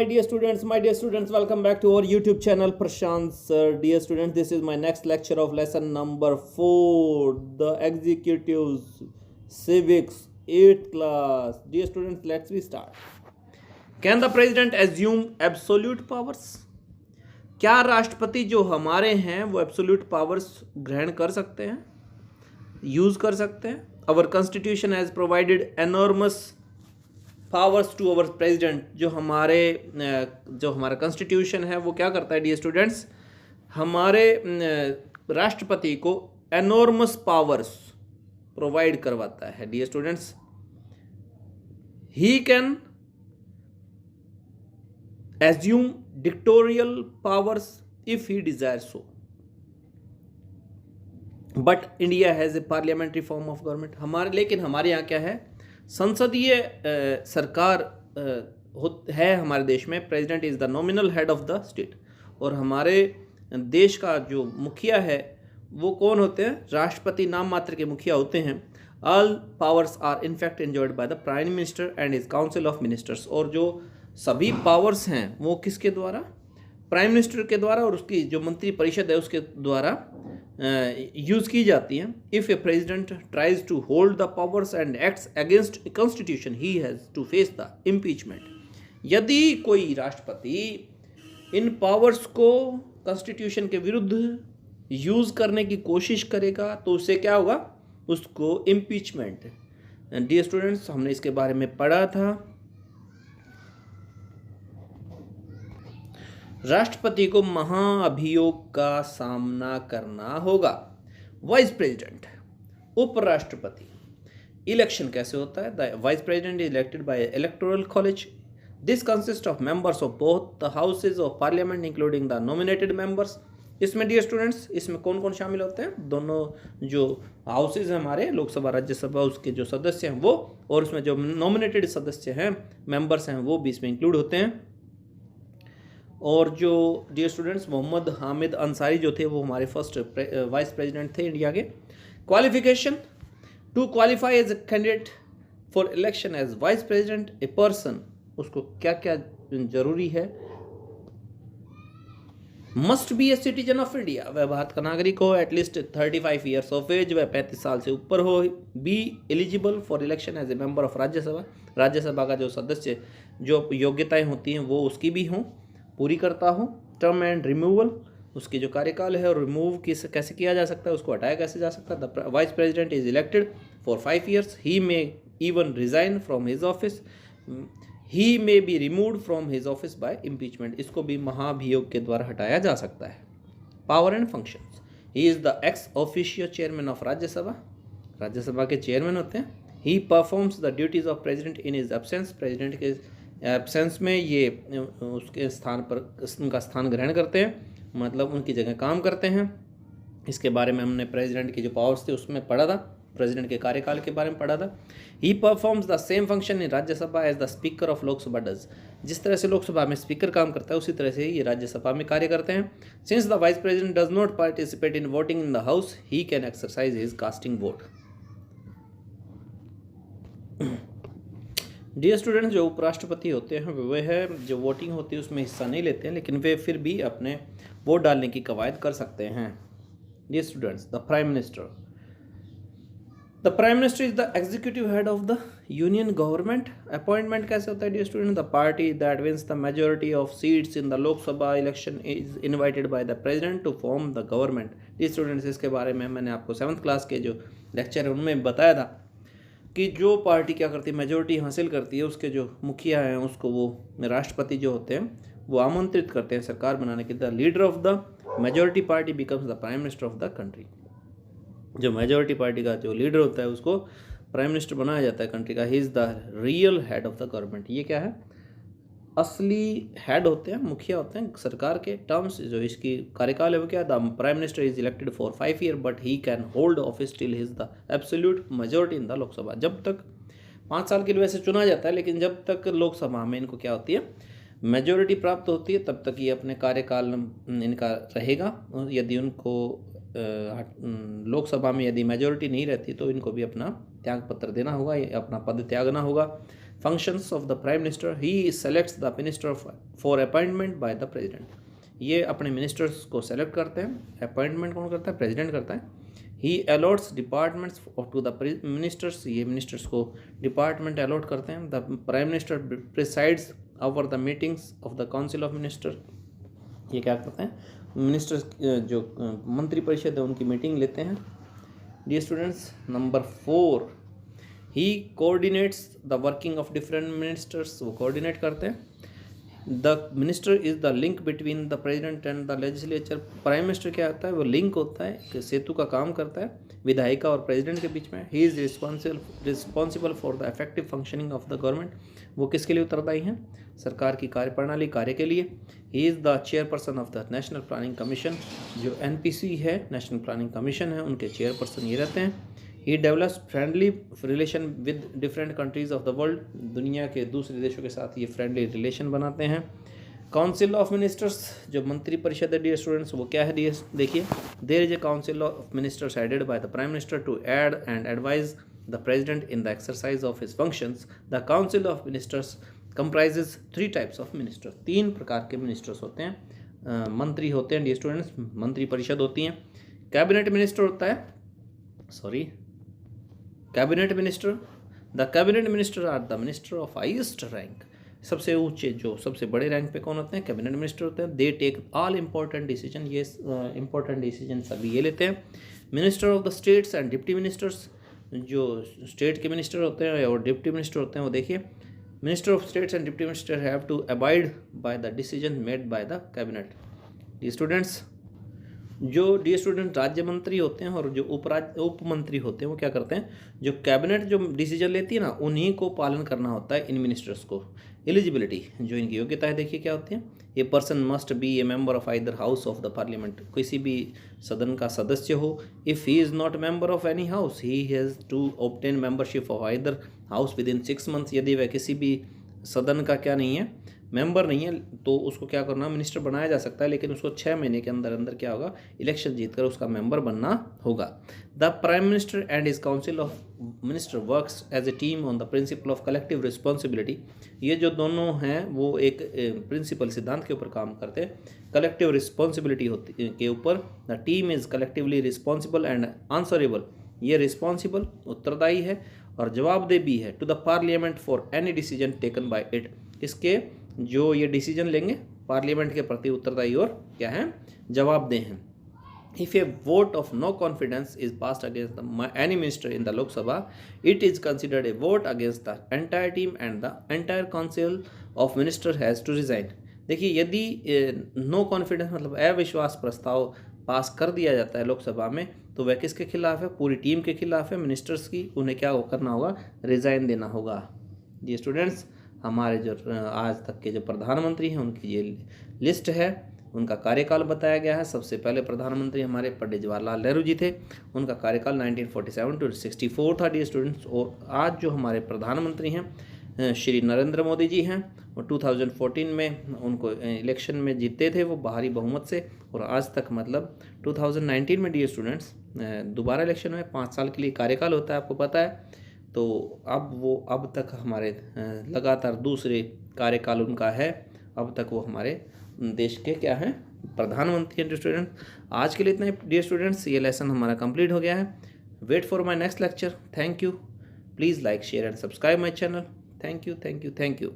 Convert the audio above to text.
my dear students, welcome back to our YouTube channel, Prashant Sir. Dear students, this is my next lecture of lesson number 4, the Executives Civics 8th class. Dear students, let's start. Can the president assume absolute powers? क्या राष्ट्रपति जो हमारे हैं वो absolute powers ग्रहण कर सकते हैं, यूज कर सकते हैं? Our constitution has provided enormous powers to our president. जो हमारा कॉन्स्टिट्यूशन है वो क्या करता है डियर स्टूडेंट्स, हमारे राष्ट्रपति को एनॉर्मस पावर्स प्रोवाइड करवाता है dear students. He can assume dictatorial powers if he desire so, but India has a parliamentary form of government. लेकिन हमारे यहाँ क्या है, संसदीय सरकार है हमारे देश में. President is the nominal head of the state. और हमारे देश का जो मुखिया है वो कौन होते हैं? राष्ट्रपति नाम मात्र के मुखिया होते हैं. All powers are in fact enjoyed by the prime minister and his council of ministers. और जो सभी पावर्स हैं वो किसके द्वारा? प्राइम मिनिस्टर के द्वारा और उसकी जो मंत्री परिषद है उसके द्वारा यूज़ की जाती हैं. If a president tries to hold the powers and acts against constitution he has to face the impeachment. यदि कोई राष्ट्रपति इन पावर्स को कॉन्स्टिट्यूशन के विरुद्ध यूज़ करने की कोशिश करेगा तो उससे क्या होगा? उसको इम्पीचमेंट. डियर स्टूडेंट्स, हमने इसके बारे में पढ़ा था. राष्ट्रपति को महाअभियोग का सामना करना होगा. वाइस प्रेसिडेंट, उपराष्ट्रपति. इलेक्शन कैसे होता है? The vice president is elected by electoral college. This consist of members of both the houses of parliament including the nominated members. इसमें डियर स्टूडेंट्स, इसमें कौन कौन शामिल होते हैं? दोनों जो हाउसेज हैं हमारे, लोकसभा राज्यसभा, उसके जो सदस्य हैं वो, और उसमें जो नॉमिनेटेड सदस्य हैं, मेंबर्स हैं, वो भी इसमें इंक्लूड होते हैं. और जो डियर स्टूडेंट्स मोहम्मद हामिद अंसारी जो थे वो हमारे फर्स्ट वाइस प्रेसिडेंट थे इंडिया के. Qualification: to qualify as a candidate for election as vice president a person, उसको क्या क्या जरूरी है? Must be a citizen of India, वह भारत का नागरिक हो. एटलीस्ट 35 ईयर्स ऑफ एज, वह 35 साल से ऊपर हो. Be eligible for election as a member of Rajya Sabha, Rajya Sabha का जो सदस्य जो योग्यताएं होती हैं वो उसकी भी हों, पूरी करता हो. टर्म एंड रिमूवल, उसके जो कार्यकाल है और रिमूव कैसे किया जा सकता है, उसको हटाया कैसे जा सकता है. The vice president is elected for 5 years. He may even resign from his office. He may be removed from his office by impeachment. इसको भी महाभियोग के द्वारा हटाया जा सकता है. Power and functions: he is the ex officio chairman of Rajya Sabha, Rajya Sabha के चेयरमैन होते हैं. He performs the duties of president in his absence, president के एब्सेंस में ये उसके स्थान पर उनका स्थान ग्रहण करते हैं, मतलब उनकी जगह काम करते हैं. इसके बारे में हमने प्रेसिडेंट की जो पावर्स थे उसमें पढ़ा था, प्रेसिडेंट के कार्यकाल के बारे में पढ़ा था. He performs the same function in Rajya Sabha as the speaker of Lok Sabha does. जिस तरह से लोकसभा में स्पीकर काम करता है उसी तरह से ये राज्यसभा में कार्य करते हैं. Since the vice president does not participate in voting in the house, he can exercise his casting vote. Dear students, जो उपराष्ट्रपति होते हैं वे है जो वोटिंग होती है उसमें हिस्सा नहीं लेते हैं, लेकिन वे फिर भी अपने वोट डालने की कवायद कर सकते हैं. Dear students, the prime minister. The prime minister is the executive head of the union government. Appointment कैसे होता है dear student? The party that wins the majority of seats in the Lok Sabha election is invited by the president to form the government. Dear students, इसके बारे में मैंने आपको 7th class के जो लेक्चर है उनमें बताया था कि जो पार्टी क्या करती है, मेजोरिटी हासिल करती है, उसके जो मुखिया हैं उसको वो राष्ट्रपति जो होते हैं वो आमंत्रित करते हैं सरकार बनाने के. The leader of the majority party becomes the prime minister of the country. जो मेजोरिटी पार्टी का जो लीडर होता है उसको प्राइम मिनिस्टर बनाया जाता है कंट्री का. ही is the real head of the government. ये क्या है? असली हेड होते हैं, मुखिया होते हैं सरकार के. टर्म्स जो इसकी कार्यकाल है वो क्या? The prime minister is elected for 5 year but he can hold office till his the absolute majority in the Lok Sabha. जब तक 5 साल के लिए वैसे चुना जाता है, लेकिन जब तक लोकसभा में इनको क्या होती है, मेजोरिटी प्राप्त होती है, तब तक ये अपने कार्यकाल इनका रहेगा. यदि उनको लोकसभा में यदि मेजोरिटी नहीं रहती तो इनको भी अपना त्याग पत्र देना होगा, अपना पद त्यागना होगा. Functions of the prime minister, he selects the minister for appointment bye the president. ये अपने मिनिस्टर्स को सेलेक्ट करते हैं, अपॉइंटमेंट कौन करता है? प्रेसिडेंट करता है। He allots departments to the ministers, ये मिनिस्टर्स को डिपार्टमेंट अलॉट करते हैं। The prime minister presides over the meetings of the council of minister, ये क्या करते हैं? मिनिस्टर्स जो मंत्री परिषद है उनकी मीटिंग लेते हैं। Dear students, number 4, he coordinates the working of different ministers, वो कोऑर्डिनेट करते हैं। The minister is the link between the president and the legislature, prime minister क्या होता है? वो लिंक होता है, कि सेतु का काम करता है विधायिका और प्रेसिडेंट के बीच में। He is responsible for the effective functioning of the government, वो किसके लिए उत्तरदायी हैं? सरकार की कार्यप्रणाली, कार्य के लिए। He is the chairperson of the national planning commission, जो NPC है, नेशनल प्लानिंग कमीशन है, उनके चेयरपर्सन ये रहते हैं। He develops friendly relation with different countries of the world, दुनिया के दूसरे देशों के साथ ये फ्रेंडली रिलेशन बनाते हैं। काउंसिल ऑफ मिनिस्टर्स, जो मंत्री परिषद है डियर स्टूडेंट्स, वो क्या है? देखिए, there is a council of ministers headed by the prime minister to aid and advise the president in the exercise of his functions. The council of ministers comprises 3 types of ministers, 3 प्रकार के ministers होते हैं, मंत्री होते हैं dear students, मंत्री परिषद होती हैं। कैबिनेट मिनिस्टर होता है, cabinet minister, the cabinet minister are the minister of highest rank, सबसे ऊंचे, जो सबसे बड़े रैंक पे कौन होते हैं? कैबिनेट मिनिस्टर होते हैं। They take all important decision, ये इंपॉर्टेंट डिसीजन सभी ये लेते हैं। Minister of the states and deputy ministers, जो स्टेट के मिनिस्टर होते हैं और डिप्टी मिनिस्टर होते हैं, वो देखिए, minister of states and deputy minister have to abide by the decision made by the cabinet. Dear students, जो डियर स्टूडेंट राज्य मंत्री होते हैं और जो उप मंत्री होते हैं, वो क्या करते हैं? जो कैबिनेट जो डिसीजन लेती है ना, उन्हीं को पालन करना होता है इन मिनिस्टर्स को। एलिजिबिलिटी, जो इनकी योग्यता है, देखिए क्या होती है? A person must be a member of either house of the parliament, किसी भी सदन का सदस्य हो। If he is not member of any house, he has to obtain membership of either house within 6 months. यदि वह किसी भी सदन का क्या नहीं है? मेंबर नहीं है, तो उसको क्या करना? मिनिस्टर बनाया जा सकता है, लेकिन उसको 6 महीने के अंदर अंदर क्या होगा? इलेक्शन जीतकर उसका मेंबर बनना होगा। The prime minister and his council of minister works as a team on the principle of collective responsibility, ये जो दोनों हैं वो एक प्रिंसिपल सिद्धांत के ऊपर काम करते हैं, कलेक्टिव रिस्पॉन्सिबिलिटी होती के ऊपर। The team is collectively responsible and answerable, ये रिस्पॉन्सिबल उत्तरदायी है और जवाबदेह भी है, to the parliament for any decision taken by it, इसके जो ये डिसीजन लेंगे पार्लियामेंट के प्रति उत्तरदायी और क्या है? जवाबदेह हैं। If a vote of no confidence is passed against any minister in the Lok Sabha, it is considered a vote against the entire team and the entire council of minister has to resign. देखिए, यदि no confidence मतलब अविश्वास प्रस्ताव पास कर दिया जाता है लोकसभा में, तो वह किसके खिलाफ है? पूरी टीम के खिलाफ है, मिनिस्टर्स की। उन्हें क्या करना होगा? रिज़ाइन देना होगा। ये स्टूडेंट्स, हमारे जो आज तक के जो प्रधानमंत्री हैं उनकी ये लिस्ट है, उनका कार्यकाल बताया गया है। सबसे पहले प्रधानमंत्री हमारे पंडित जवाहरलाल नेहरू जी थे, उनका कार्यकाल 1947 to 64 था डियर स्टूडेंट्स। और आज जो हमारे प्रधानमंत्री हैं श्री नरेंद्र मोदी जी हैं, और 2014 में उनको इलेक्शन में जीते थे वो बाहरी बहुमत से, और आज तक मतलब 2019 में डियर स्टूडेंट्स दोबारा इलेक्शन में 5 साल के लिए कार्यकाल होता है, आपको पता है। तो अब तक हमारे लगातार दूसरे कार्यकाल उनका है, अब तक वो हमारे देश के क्या हैं? प्रधानमंत्री हैं स्टूडेंट। आज के लिए इतना ही डियर स्टूडेंट्स, ये लेसन हमारा कंप्लीट हो गया है। Wait for my next lecture. Thank you. Please like, share and subscribe my channel. Thank you.